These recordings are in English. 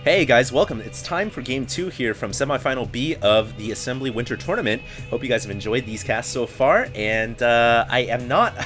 Hey guys, welcome. It's time for game 2 here from semifinal B of the Assembly Winter Tournament. Hope you guys have enjoyed these casts so far, and I am not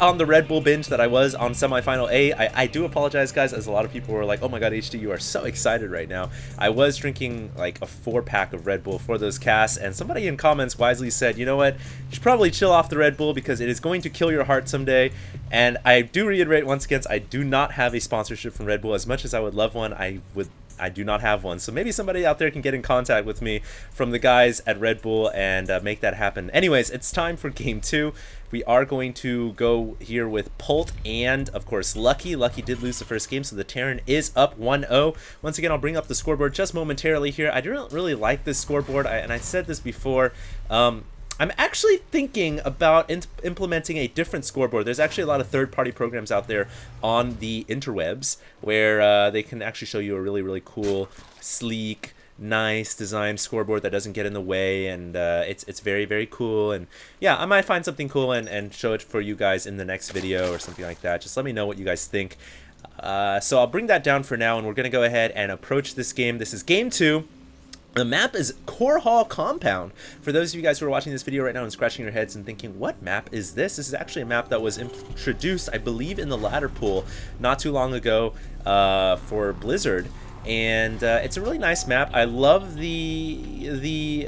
on the Red Bull binge that I was on semifinal A. I do apologize, guys, as a lot of people were like, "Oh my God, HD, you are so excited right now." I was drinking like a 4-pack of Red Bull for those casts, and somebody in comments wisely said, "You know what? You should probably chill off the Red Bull because it is going to kill your heart someday." And I do reiterate once again, I do not have a sponsorship from Red Bull. As much as I would love one, I do not have one. So maybe somebody out there can get in contact with me from the guys at Red Bull and make that happen. Anyways, it's time for game 2. We are going to go here with Polt and, of course, Lucky. Lucky did lose the first game, so the Terran is up 1-0. Once again, I'll bring up the scoreboard just momentarily here. I don't really like this scoreboard, and I said this before. I'm actually thinking about implementing a different scoreboard. There's actually a lot of third-party programs out there on the interwebs where they can actually show you a really cool, sleek, nice designed scoreboard that doesn't get in the way, and it's very cool. And yeah, I might find something cool and show it for you guys in the next video or something like that. Just let me know what you guys think. So I'll bring that down for now, and we're gonna go ahead and approach this game. This is game 2. The map is Core Hall Compound. For those of you guys who are watching this video right now and scratching your heads and thinking, what map is this? This is actually a map that was introduced, I believe, in the ladder pool not too long ago for Blizzard. And it's a really nice map. I love the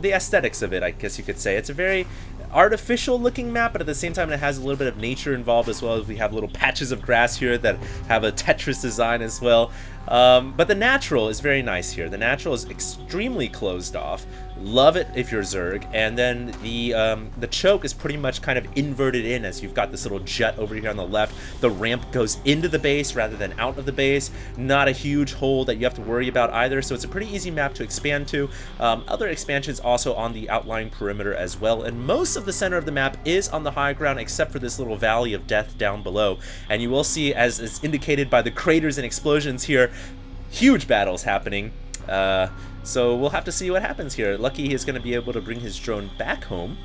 aesthetics of it, I guess you could say. It's a very artificial looking map, but at the same time it has a little bit of nature involved, as well as we have little patches of grass here that have a Tetris design as well. But the natural is very nice here. The natural is extremely closed off. Love it if you're Zerg. And then the choke is pretty much kind of inverted in, as you've got this little jet over here on the left. The ramp goes into the base rather than out of the base. Not a huge hole that you have to worry about either, so it's a pretty easy map to expand to. Other expansions also on the outlying perimeter as well, and most of the center of the map is on the high ground except for this little valley of death down below. And you will see, as is indicated by the craters and explosions here, huge battles happening. So we'll have to see what happens here. Lucky is going to be able to bring his drone back home.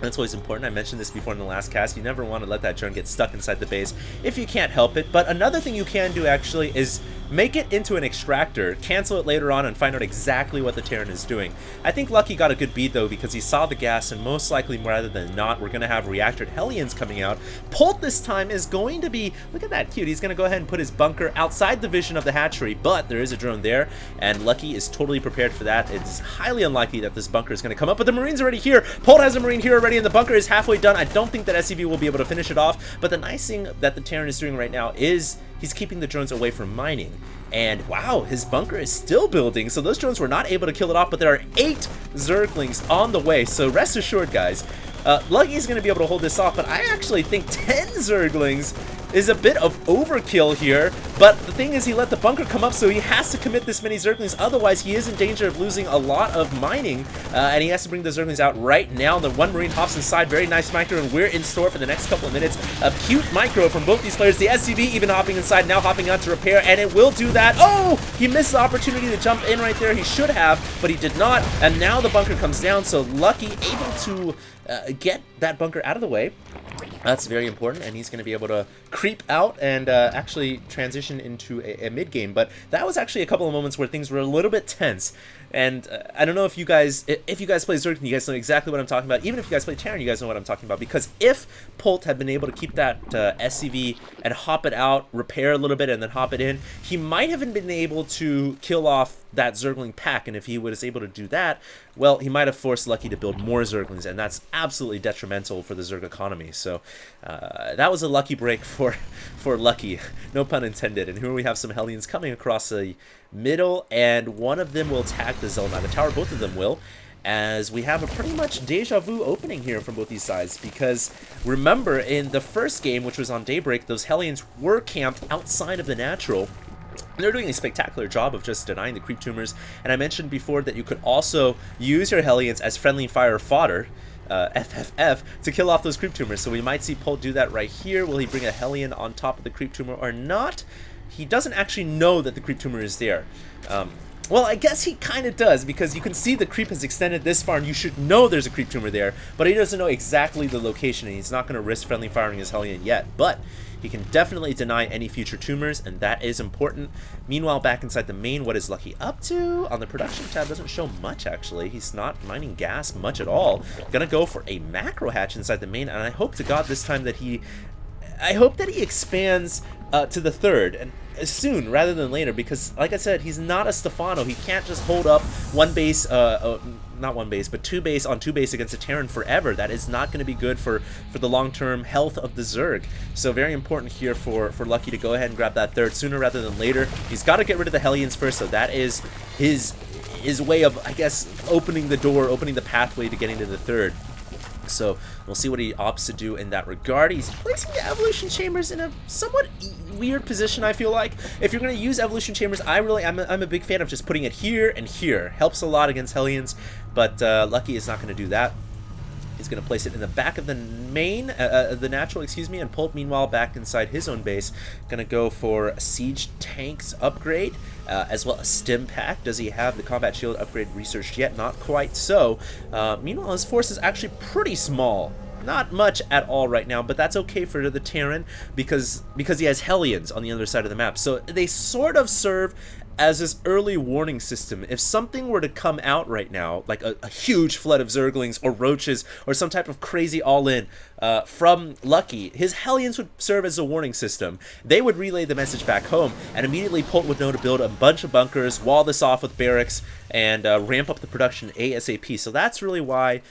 That's always important. I mentioned this before in the last cast. You never want to let that drone get stuck inside the base if you can't help it. But another thing you can do actually is make it into an extractor, cancel it later on, and find out exactly what the Terran is doing. I think Lucky got a good beat though, because he saw the gas, and most likely, rather than not, we're going to have reactored Hellions coming out. Polt this time is going to be, look at that cute, he's going to go ahead and put his bunker outside the vision of the hatchery, but there is a drone there, and Lucky is totally prepared for that. It's highly unlikely that this bunker is going to come up, but the Marine's already here. Polt has a Marine here already, and the bunker is halfway done. I don't think that SCV will be able to finish it off, but the nice thing that the Terran is doing right now is he's keeping the drones away from mining. And wow, his bunker is still building, so those drones were not able to kill it off, but there are 8 Zerglings on the way, so rest assured, guys, Lucky's going to be able to hold this off, but I actually think 10 Zerglings is a bit of overkill here. But the thing is, he let the bunker come up, so he has to commit this many Zerglings, otherwise he is in danger of losing a lot of mining, and he has to bring the Zerglings out right now. The one Marine hops inside, very nice micro, and we're in store for the next couple of minutes of cute micro from both these players. The SCV even hopping inside, now hopping out to repair, and it will do that. Oh, he missed the opportunity to jump in right there. He should have, but he did not, and now the bunker comes down, so Lucky able to get that bunker out of the way. That's very important, and he's going to be able to creep out and actually transition into a mid-game. But that was actually a couple of moments where things were a little bit tense. And I don't know if you guys play Zerg, you guys know exactly what I'm talking about. Even if you guys play Terran, you guys know what I'm talking about. Because if Polt had been able to keep that SCV and hop it out, repair a little bit, and then hop it in, he might have been able to kill off that Zergling pack. And if he was able to do that, well, he might have forced Lucky to build more Zerglings, and that's absolutely detrimental for the Zerg economy. So that was a lucky break for Lucky, no pun intended. And here we have some Hellions coming across the middle, and one of them will attack the Zealot Tower. Both of them will, as we have a pretty much deja vu opening here from both these sides, because remember, in the first game, which was on Daybreak, those Hellions were camped outside of the natural. They're doing a spectacular job of just denying the creep tumors, and I mentioned before that you could also use your Hellions as friendly fire fodder, FFF, to kill off those creep tumors. So we might see Polt do that right here. Will he bring a Hellion on top of the creep tumor or not? He doesn't actually know that the creep tumor is there. Well, I guess he kind of does, because you can see the creep has extended this far, and you should know there's a creep tumor there, but he doesn't know exactly the location, and he's not going to risk friendly firing his Hellion yet, but he can definitely deny any future tumors, and that is important. Meanwhile, back inside the main, what is Lucky up to? On the production tab, doesn't show much, actually. He's not mining gas much at all. Gonna go for a macro hatch inside the main, and I hope to God this time that he... I hope that he expands to the third, and soon rather than later, because like I said, he's not a Stefano. He can't just hold up one base, not one base, but two base on two base against a Terran forever. That is not going to be good for the long-term health of the Zerg. So very important here for Lucky to go ahead and grab that third sooner rather than later. He's got to get rid of the Hellions first, so that is his way of, I guess, opening the door, opening the pathway to getting to the third. So we'll see what he opts to do in that regard. He's placing the evolution chambers in a somewhat weird position, I feel like. If you're going to use evolution chambers, I'm a big fan of just putting it here and here. Helps a lot against Hellions, but Lucky is not going to do that. He's going to place it in the back of the main, the natural, excuse me, and Polt, meanwhile, back inside his own base. Going to go for a Siege Tanks upgrade, as well as Stim Pack. Does he have the Combat Shield upgrade researched yet? Not quite so. Meanwhile, his force is actually pretty small. Not much at all right now, but that's okay for the Terran because he has Hellions on the other side of the map. So they sort of serve as this early warning system. If something were to come out right now, like a huge flood of Zerglings or Roaches or some type of crazy all-in from Lucky, his Hellions would serve as a warning system. They would relay the message back home, and immediately Polt would know to build a bunch of bunkers, wall this off with barracks, and ramp up the production ASAP. So that's really why,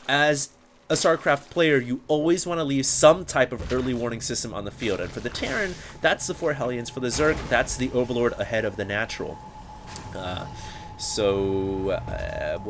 as a StarCraft player, you always want to leave some type of early warning system on the field. And for the Terran, that's the 4 Hellions. For the Zerg, that's the Overlord ahead of the natural. We'll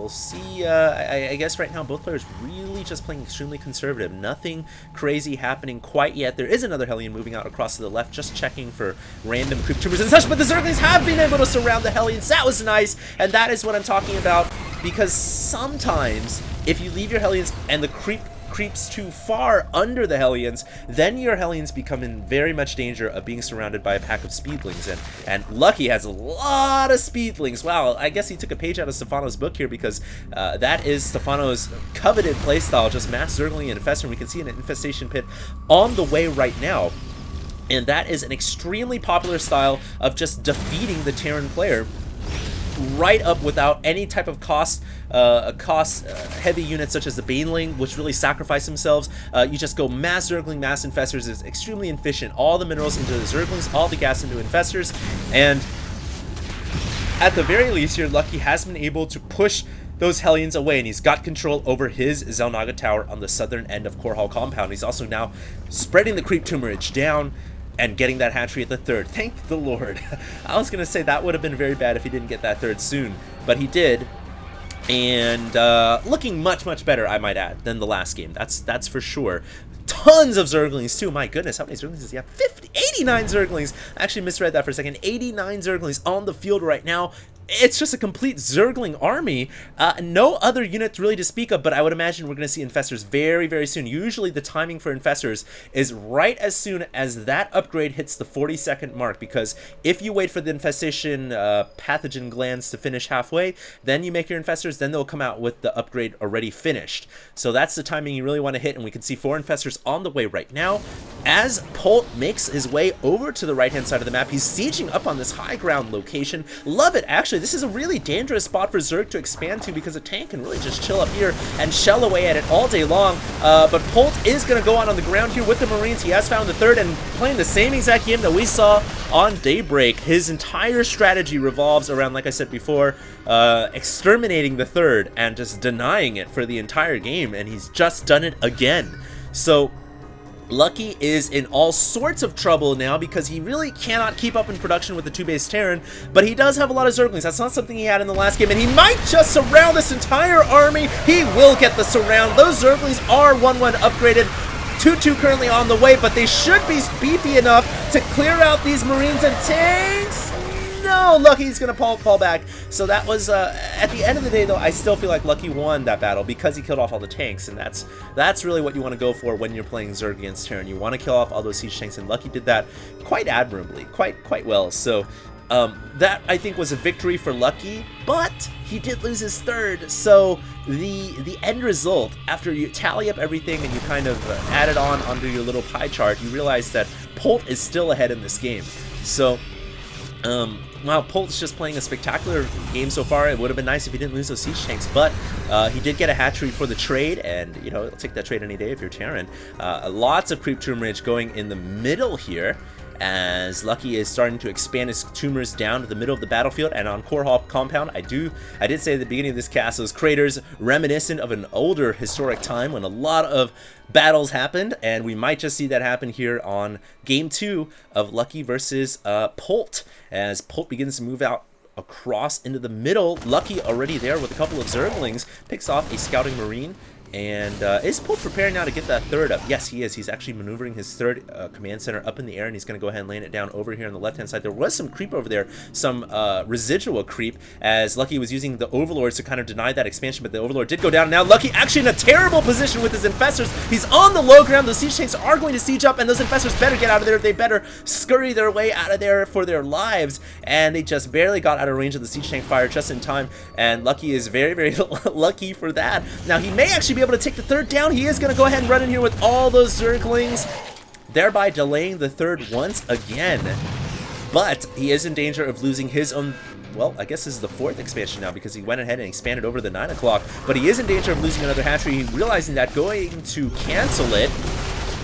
see. I guess right now both players really just playing extremely conservative. Nothing crazy happening quite yet. There is another Hellion moving out across to the left, just checking for random creep tumors and such, but the Zerglings have been able to surround the Hellions. That was nice, and that is what I'm talking about, because sometimes if you leave your Hellions and the creeps too far under the Hellions, then your Hellions become in very much danger of being surrounded by a pack of Speedlings, and Lucky has a lot of Speedlings. Wow, I guess he took a page out of Stefano's book here, because that is Stefano's coveted playstyle, just mass Zergling and Infestor, and we can see an infestation pit on the way right now. And that is an extremely popular style of just defeating the Terran player right up without any type of heavy units such as the Baneling, which really sacrifice themselves. You just go mass Zergling, mass Infestors. Is extremely efficient. All the minerals into the Zerglings, all the gas into Infestors, and at the very least here, Lucky has been able to push those Hellions away, and he's got control over his Xel'Naga Tower on the southern end of Core Hall Compound. He's also now spreading the creep tumorage down and getting that hatchery at the third. Thank the Lord. I was going to say that would have been very bad if he didn't get that third soon, but he did. And looking much, much better, I might add, than the last game. That's for sure. Tons of Zerglings, too. My goodness, how many Zerglings does he have? 89 Zerglings. I actually misread that for a second. 89 Zerglings on the field right now. It's just a complete Zergling army. No other units really to speak of, but I would imagine we're going to see Infestors very, very soon. Usually the timing for Infestors is right as soon as that upgrade hits the 40-second mark, because if you wait for the infestation pathogen glands to finish halfway, then you make your Infestors, then they'll come out with the upgrade already finished. So that's the timing you really want to hit, and we can see 4 Infestors on the way right now. As Polt makes his way over to the right-hand side of the map, he's sieging up on this high ground location. Love it, actually. This is a really dangerous spot for Zerg to expand to, because a tank can really just chill up here and shell away at it all day long. But Polt is going to go on the ground here with the Marines. He has found the third, and playing the same exact game that we saw on Daybreak. His entire strategy revolves around, like I said before, exterminating the third and just denying it for the entire game, and he's just done it again. So Lucky is in all sorts of trouble now, because he really cannot keep up in production with the 2-base Terran, but he does have a lot of Zerglings. That's not something he had in the last game, and he might just surround this entire army. He will get the surround. Those Zerglings are 1-1 upgraded. 2-2 currently on the way, but they should be beefy enough to clear out these Marines and tanks. No, Lucky's gonna fall back. So that was at the end of the day, though, I still feel like Lucky won that battle because he killed off all the tanks, and that's really what you want to go for when you're playing Zerg against Terran. You want to kill off all those siege tanks, and Lucky did that quite admirably, quite well. So That, I think, was a victory for Lucky, but he did lose his third, so the end result, after you tally up everything and you kind of add it on onto your little pie chart, you realize that Polt is still ahead in this game. So, while Polt's just playing a spectacular game so far, it would have been nice if he didn't lose those siege tanks, but he did get a hatchery for the trade, and, you know, he'll take that trade any day if you're Terran. Lots of creep tumorage going in the middle here, as Lucky is starting to expand his tumors down to the middle of the battlefield. And on Core Hall Compound, I did say at the beginning of this cast, those craters reminiscent of an older historic time when a lot of battles happened, and we might just see that happen here on Game 2 of Lucky versus Polt, as Polt begins to move out across into the middle. Lucky already there with a couple of Zerglings, picks off a Scouting Marine. And is Polt preparing now to get that third up? Yes, he is. He's actually maneuvering his third command center up in the air, and he's going to go ahead and land it down over here on the left-hand side. There was some creep over there, some residual creep, as Lucky was using the Overlords to kind of deny that expansion, but the Overlord did go down. Now Lucky actually in a terrible position with his Infestors. He's on the low ground. Those siege tanks are going to siege up, and those Infestors better get out of there. They better scurry their way out of there for their lives, and they just barely got out of range of the siege tank fire just in time, and Lucky is very, very lucky for that. Now he may actually be able to take the third down. He is going to go ahead and run in here with all those Zerglings, thereby delaying the third once again. But he is in danger of losing his own, well, I guess this is the fourth expansion now, because he went ahead and expanded over to the 9 o'clock. But he is in danger of losing another hatchery, realizing that, going to cancel it.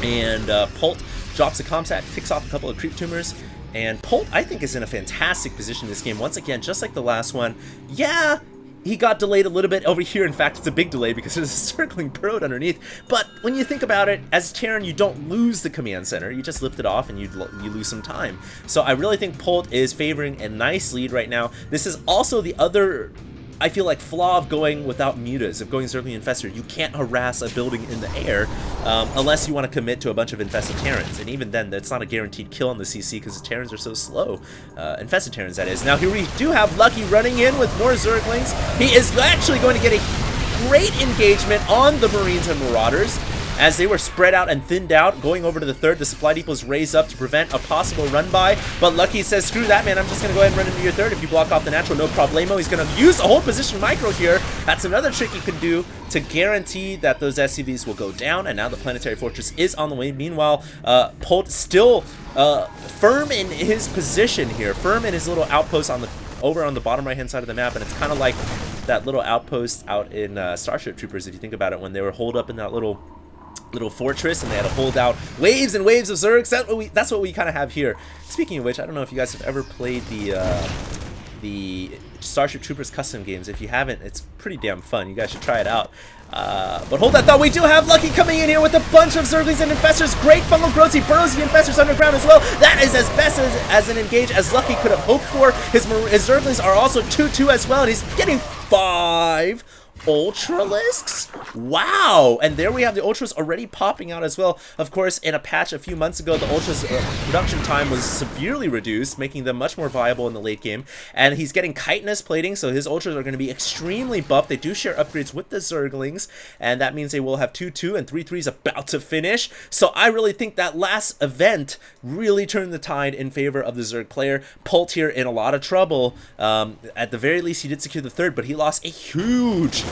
And Polt drops a comsat, picks off a couple of creep tumors. And Polt, I think, is in a fantastic position this game. Once again, just like the last one. Yeah, he got delayed a little bit over here. In fact, it's a big delay because there's a circling bird underneath. But when you think about it, as Terran, you don't lose the command center. You just lift it off and you lose some time. So I really think Polt is favoring a nice lead right now. This is also the other, I feel like, flaw of going without mutas, of going Zergling Infestor. You can't harass a building in the air unless you want to commit to a bunch of infested Terrans. And even then, that's not a guaranteed kill on the CC because the Terrans are so slow. Infested Terrans, that is. Now here we do have Lucky running in with more Zerglings. He is actually going to get a great engagement on the Marines and Marauders, as they were spread out and thinned out. Going over to the third, the supply depots raised up to prevent a possible run-by, but Lucky says, screw that, man, I'm just going to go ahead and run into your third. If you block off the natural, no problemo. He's going to use a hold position micro here. That's another trick you can do to guarantee that those SCVs will go down, and now the Planetary Fortress is on the way. Meanwhile, Polt still firm in his position here, firm in his little outpost on the over on the bottom right-hand side of the map, and it's kind of like that little outpost out in Starship Troopers, if you think about it, when they were holed up in that little fortress and they had to hold out waves and waves of Zergs. That's what we kind of have here. Speaking of which, I don't know if you guys have ever played the Starship Troopers custom games. If you haven't, it's pretty damn fun. You guys should try it out. But hold that thought, we do have Lucky coming in here with a bunch of Zerglings and Infestors. Great fungal growth. He burrows the Infestors underground as well. That is as best as an engage as Lucky could have hoped for. His Zerglings are also 2-2 as well, and he's getting 5 Ultralisks? Wow! And there we have the Ultras already popping out as well. Of course, in a patch a few months ago, the Ultras production time was severely reduced, making them much more viable in the late game. And he's getting chitinous plating, so his Ultras are going to be extremely buffed. They do share upgrades with the Zerglings, and that means they will have 2-2 and 3-3s about to finish. So I really think that last event really turned the tide in favor of the Zerg player. Polt here in a lot of trouble. At the very least, he did secure the third, but he lost a huge,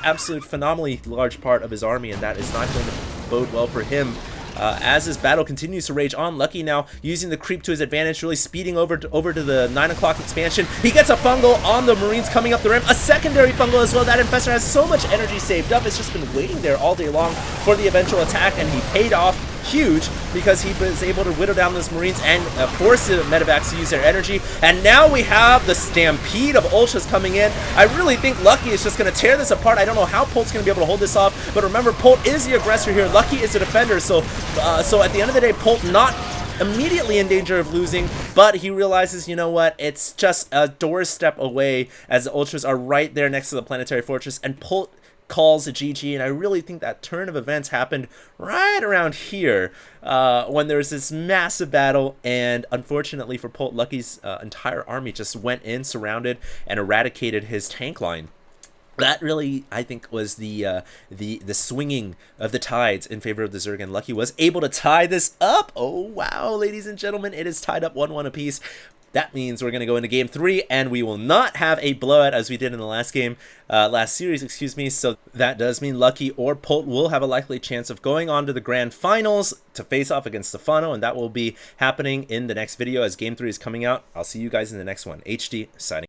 absolute phenomenally large part of his army, and that is not going to bode well for him. As this battle continues to rage on, Lucky now using the creep to his advantage, really speeding over to the 9 o'clock expansion. He gets a fungal on the Marines coming up the ramp, a secondary fungal as well. That Infestor has so much energy saved up, it's just been waiting there all day long for the eventual attack, and he paid off huge because he was able to whittle down those Marines and force the medevacs to use their energy. And now we have the stampede of Ultras coming in. I really think Lucky is just going to tear this apart. I don't know how Polt's going to be able to hold this off, but remember, Polt is the aggressor here. Lucky is the defender, so at the end of the day, Polt not immediately in danger of losing, but he realizes, you know what, it's just a doorstep away, as the Ultras are right there next to the Planetary Fortress, and Polt calls a GG. And I really think that turn of events happened right around here when there was this massive battle, and unfortunately for Polt, Lucky's entire army just went in, surrounded, and eradicated his tank line. That really, I think, was the swinging of the tides in favor of the Zerg, and Lucky was able to tie this up. Oh wow, ladies and gentlemen, it is tied up 1-1 apiece. That means we're going to go into game 3, and we will not have a blowout as we did in the last game, last series, excuse me. So that does mean Lucky or Polt will have a likely chance of going on to the grand finals to face off against Stefano, and that will be happening in the next video as game 3 is coming out. I'll see you guys in the next one. HD signing.